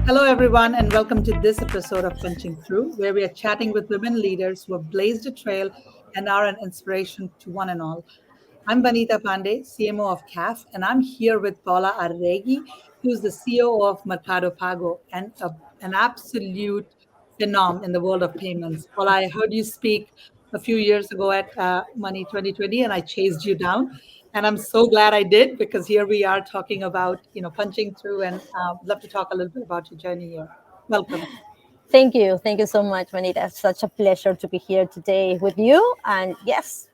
Hello, everyone, and welcome to this episode of Punching Through, where we are chatting with women leaders who have blazed a trail and are an inspiration to one and all. I'm Vanita Pandey, CMO of Caf, and I'm here with Paula Arregui, who's the COO of Mercado Pago and an absolute phenom in the world of payments. Paula, I heard you speak a few years ago at Money 2020, and I chased you down. And I'm so glad I did because here we are talking about, punching through and love to talk a little bit about your journey here. Welcome. Thank you. Thank you so much, Vanita. It's such a pleasure to be here today with you. And yes,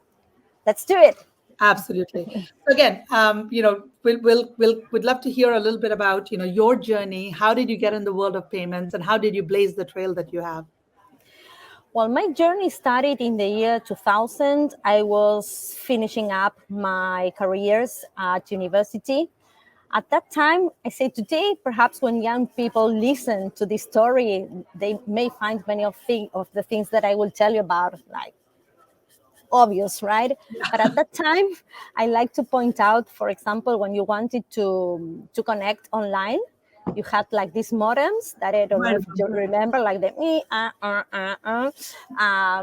let's do it. Absolutely. So again, we'd love to hear a little bit about, your journey. How did you get in the world of payments, and how did you blaze the trail that you have? Well, my journey started in the year 2000. I was finishing up my careers at university. At that time, I say today, perhaps when young people listen to this story, they may find many of the things that I will tell you about, like obvious, right? But at that time, I like to point out, for example, when you wanted to connect online, you had like these modems that I don't know Right. if you remember, like the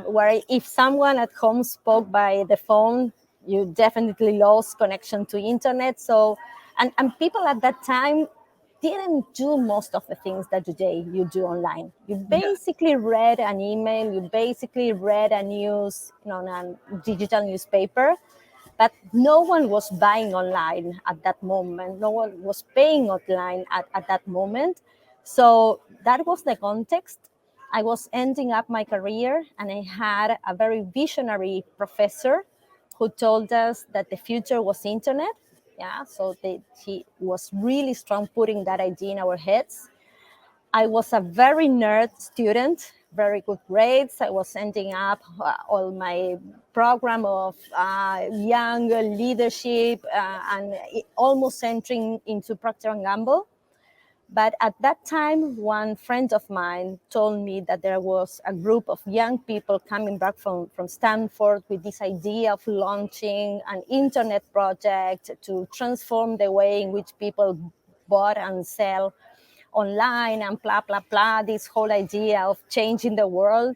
where if someone at home spoke by the phone, you definitely lost connection to internet. So, and people at that time didn't do most of the things that today you do online. You Yeah. basically read an email, you basically read a news, a digital newspaper, but no one was buying online at that moment. No one was paying online at that moment. So that was the context. I was ending up my career and I had a very visionary professor who told us that the future was internet. Yeah, so he was really strong putting that idea in our heads. I was a very nerd student, very good grades. I was ending up all my program of young leadership and almost entering into Procter and Gamble. But at that time, one friend of mine told me that there was a group of young people coming back from Stanford with this idea of launching an internet project to transform the way in which people bought and sell online and blah, blah, blah, this whole idea of changing the world.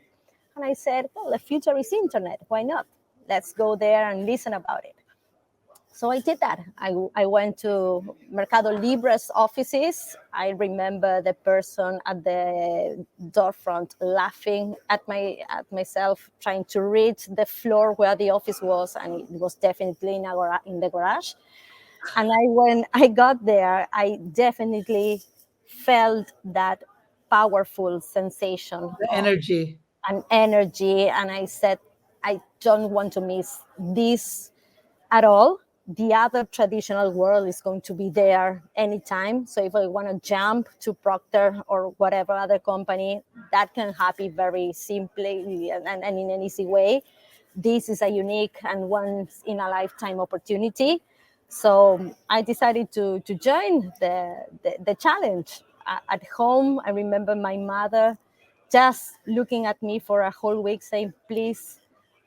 And I said, well, the future is internet. Why not? Let's go there and listen about it. So I did that. I went to Mercado Libre's offices. I remember the person at the door front laughing at myself, trying to reach the floor where the office was, and it was definitely in the garage. And when I got there, I definitely felt that powerful sensation The of energy. an energy, and I said, I don't want to miss this at all. The other traditional world is going to be there anytime. So if I want to jump to Procter or whatever other company, that can happen very simply and in an easy way. This is a unique and once in a lifetime opportunity. So I decided to join the challenge. At home, I remember my mother just looking at me for a whole week saying, please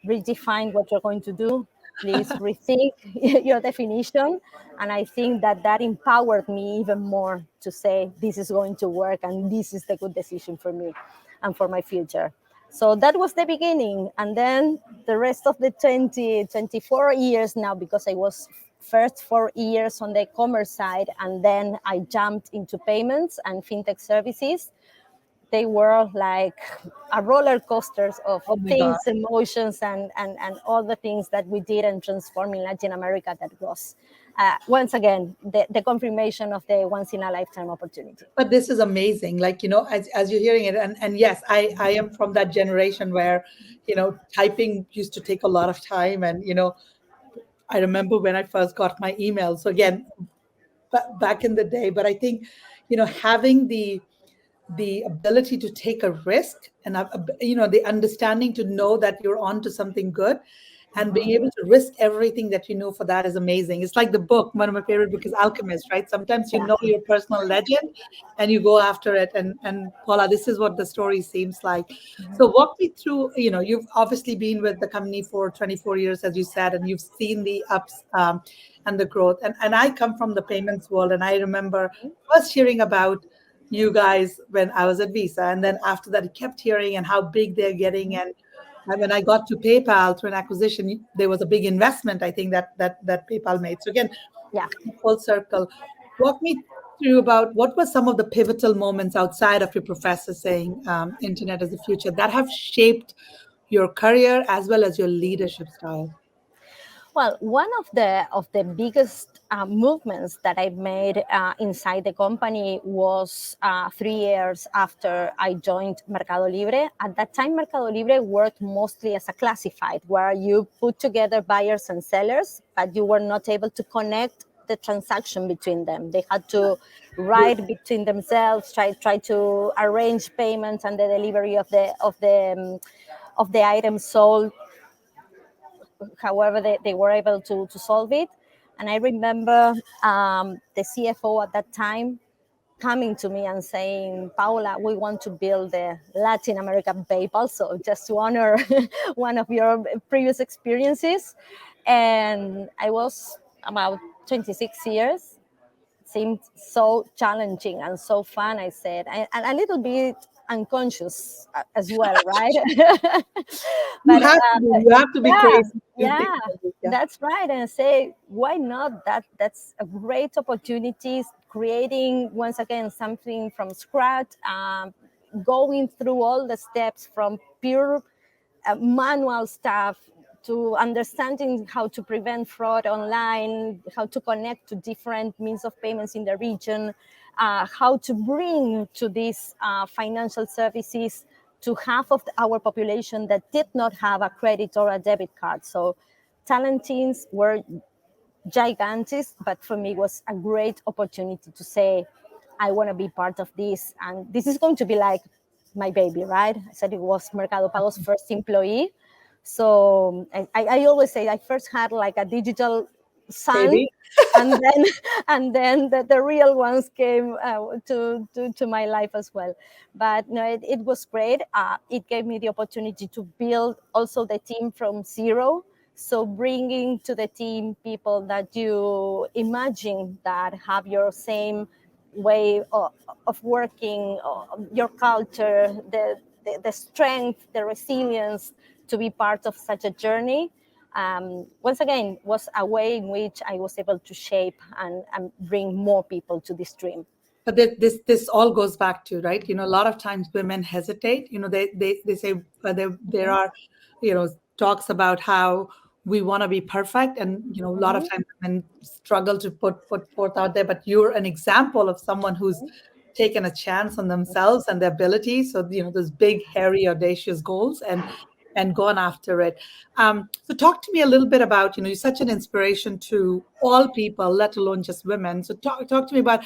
redefine what you're going to do. Please rethink your definition. And I think that empowered me even more to say, this is going to work and this is the good decision for me and for my future. So that was the beginning. And then the rest of the 24 years now, because I was first 4 years on the commerce side, and then I jumped into payments and fintech services. They were like a roller coasters of Oh my God. things, emotions, and all the things that we did and transformed in Latin America. That was, once again, the confirmation of the once in a lifetime opportunity. But this is amazing. Like, as you're hearing it, and yes, I am from that generation where, typing used to take a lot of time. And, I remember when I first got my email. So again, back in the day, but I think, having the ability to take a risk and the understanding to know that you're on to something good and being able to risk everything that you know for that is amazing. It's like the book, one of my favorite book is Alchemist, right? Sometimes you Yeah. know your personal legend and you go after it. And Paula, this is what the story seems like. So walk me through, you've obviously been with the company for 24 years, as you said, and you've seen the ups and the growth. And I come from the payments world, and I remember first hearing about you guys when I was at Visa. And then after that, I kept hearing and how big they're getting. And when I got to PayPal through an acquisition, there was a big investment, I think, that PayPal made. So again, Yeah. full circle. Walk me through about what were some of the pivotal moments outside of your professor saying internet is the future that have shaped your career as well as your leadership style? Well, one of the biggest movements that I made inside the company was 3 years after I joined Mercado Libre. At that time, Mercado Libre worked mostly as a classified, where you put together buyers and sellers, but you were not able to connect the transaction between them. They had to write between themselves, try to arrange payments and the delivery of the items sold. However, they were able to solve it. And I remember the CFO at that time coming to me and saying, Paula, we want to build the Latin American PayPal. So just to honor one of your previous experiences. And I was about 26 years. Seemed so challenging and so fun, I said, and a little bit unconscious as well, right? You But have to be, you have to be yeah, crazy. You think yeah, yeah. that's right. And I say, why not? That's a great opportunity. Creating once again something from scratch, going through all the steps from pure manual stuff to understanding how to prevent fraud online, how to connect to different means of payments in the region, how to bring to these financial services to half of our population that did not have a credit or a debit card. So talent teams were gigantic, but for me it was a great opportunity to say, I want to be part of this. And this is going to be like my baby, right? I said it was Mercado Pago's first employee. So I always say I first had like a digital son, Baby. and then the real ones came to my life as well. But no, it was great. It gave me the opportunity to build also the team from zero. So bringing to the team people that you imagine that have your same way of working, your culture, the strength, the resilience to be part of such a journey. Once again, was a way in which I was able to shape and bring more people to this dream. But this all goes back to, right, a lot of times women hesitate. They say there are talks about how we want to be perfect, and a lot of Mhm. times women struggle to put forth out there. But you're an example of someone who's taken a chance on themselves and their abilities. So those big, hairy, audacious goals, and gone after it. So talk to me a little bit about, you're such an inspiration to all people, let alone just women. So talk to me about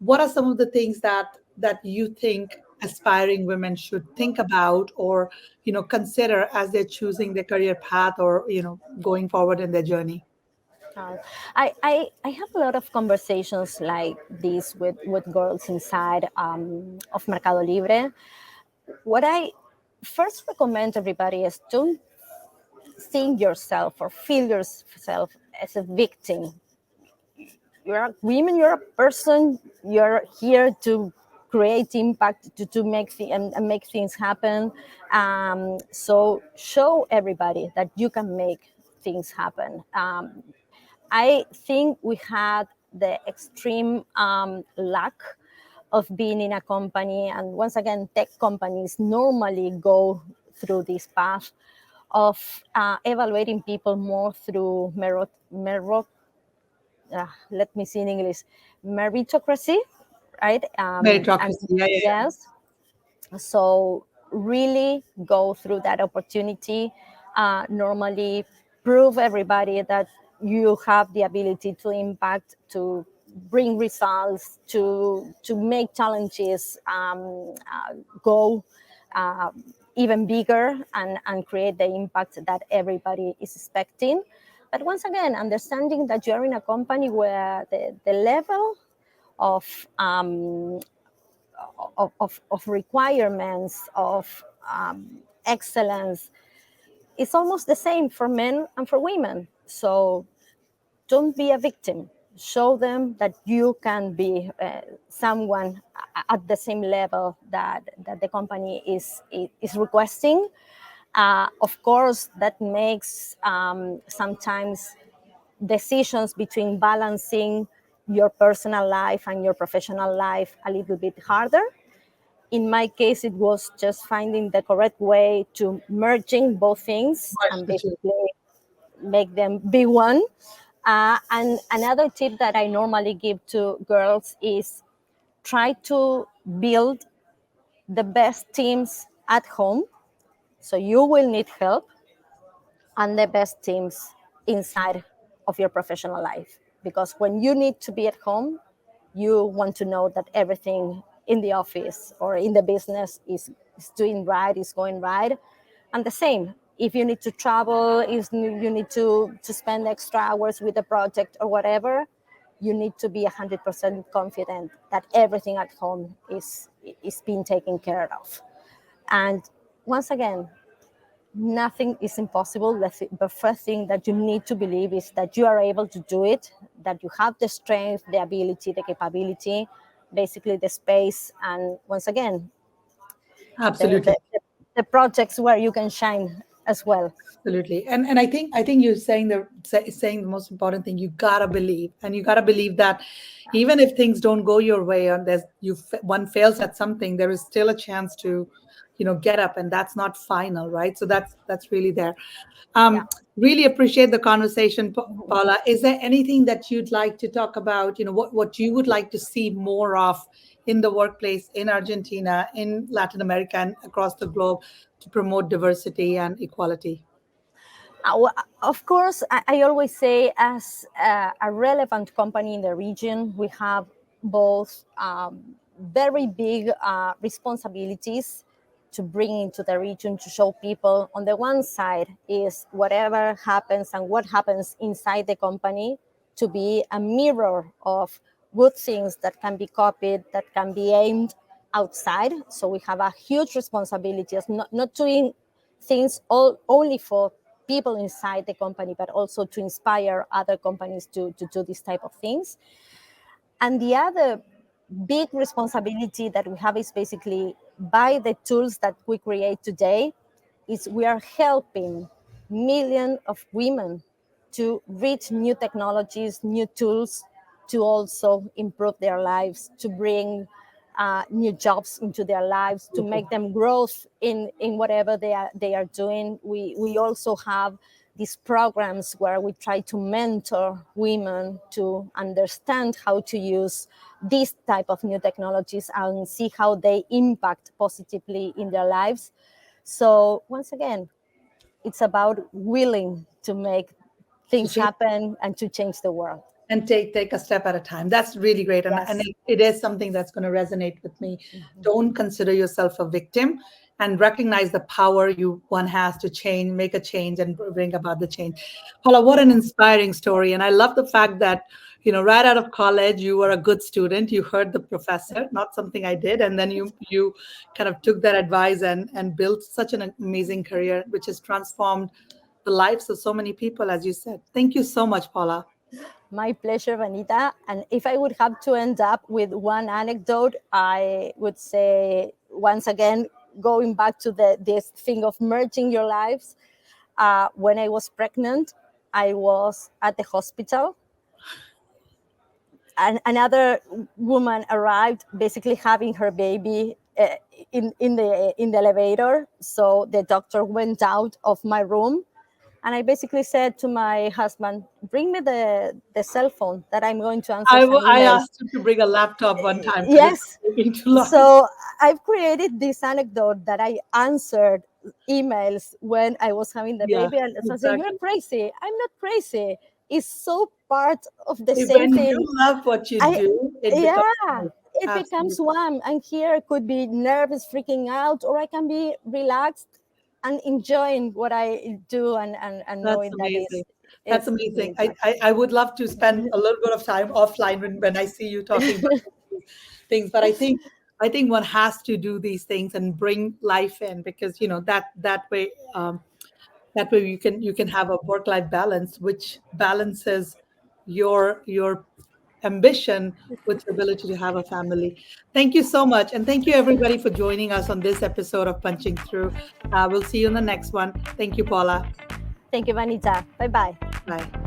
what are some of the things that you think aspiring women should think about, or consider as they're choosing their career path, or going forward in their journey. Uh, I have a lot of conversations like this with girls inside of Mercado Libre. What I first recommend everybody is don't think yourself or feel yourself as a victim. You're a woman, you're a person, you're here to create impact, to make and make things happen. So show everybody that you can make things happen. I think we had the extreme luck of being in a company, and once again, tech companies normally go through this path of evaluating people more through let me see in English, meritocracy, right? And Meritocracy, yeah, yeah, yeah. yes, so really go through that opportunity. Normally, prove everybody that you have the ability to impact, to bring results, to make challenges go uh, even bigger and create the impact that everybody is expecting. But once again, understanding that you're in a company where the level of of requirements of excellence is almost the same for men and for women. So don't be a victim. Show them that you can be someone at the same level that the company is requesting. Of course, that makes sometimes decisions between balancing your personal life and your professional life a little bit harder. In my case, it was just finding the correct way to merging both things Merge and the two. basically make them be one. And another tip that I normally give to girls is try to build the best teams at home. So you will need help, and the best teams inside of your professional life. Because when you need to be at home, you want to know that everything in the office or in the business is doing right, is going right. And the same, if you need to travel, if you need to spend extra hours with a project or whatever, you need to be 100% confident that everything at home is being taken care of. And once again, nothing is impossible. The first thing that you need to believe is that you are able to do it, that you have the strength, the ability, the capability, basically the space, and once again, the, Absolutely. the, the projects where you can shine as well. Absolutely. And I think you're saying the most important thing. You gotta believe, and you gotta believe that even if things don't go your way, and one fails at something, there is still a chance to, get up, and that's not final, right? So that's really there. Yeah. Um, really appreciate the conversation, Paula. Is there anything that you'd like to talk about? What you would like to see more of in the workplace in Argentina, in Latin America, and across the globe to promote diversity and equality? Of course, I always say, as a relevant company in the region, we have both very big responsibilities to bring into the region to show people. On the one side, is whatever happens and what happens inside the company to be a mirror of good things that can be copied, that can be aimed outside. So we have a huge responsibility of not doing things only for people inside the company, but also to inspire other companies to do this type of things. And the other big responsibility that we have is basically, by the tools that we create today, is we are helping millions of women to reach new technologies, new tools, to also improve their lives, to bring new jobs into their lives, to make them growth in whatever they are doing. We also have these programs where we try to mentor women to understand how to use these type of new technologies and see how they impact positively in their lives. So once again, it's about willing to make To things change happen and to change the world. and take a step at a time. That's really great, and Yes. it is something that's going to resonate with me. Don't consider yourself a victim, and recognize the power one has to change, make a change, and bring about the change. Paula, what an inspiring story, and I love the fact that right out of college you were a good student. You heard the professor, not something I did, and then you kind of took that advice and built such an amazing career, which has transformed the lives of so many people, as you said. Thank you so much, Paula. My pleasure, Vanita. And if I would have to end up with one anecdote, I would say, once again, going back to this thing of merging your lives. When I was pregnant, I was at the hospital, and another woman arrived, basically having her baby in the elevator. So the doctor went out of my room, and I basically said to my husband, "Bring me the cell phone that I'm going to answer some I emails." asked him to bring a laptop one time because it's Yes. taking too long. So I've created this anecdote that I answered emails when I was having the Yeah, baby, and so I say, "You're exactly. crazy." I'm not crazy. It's so part of the same When you thing. love what you I do, it becomes Yeah, life. it becomes Absolutely. one. And here could be nervous, freaking out, or I can be relaxed and enjoying what I do, and That's knowing that amazing. That's it's amazing. being I would love to spend a little bit of time offline when I see you talking about these things, but I think one has to do these things and bring life in, because that way you can have a work life balance, which balances your ambition with the ability to have a family. Thank you so much. And thank you, everybody, for joining us on this episode of Punching Through. We'll see you in the next one. Thank you, Paula. Thank you, Vanita. Bye bye. Bye.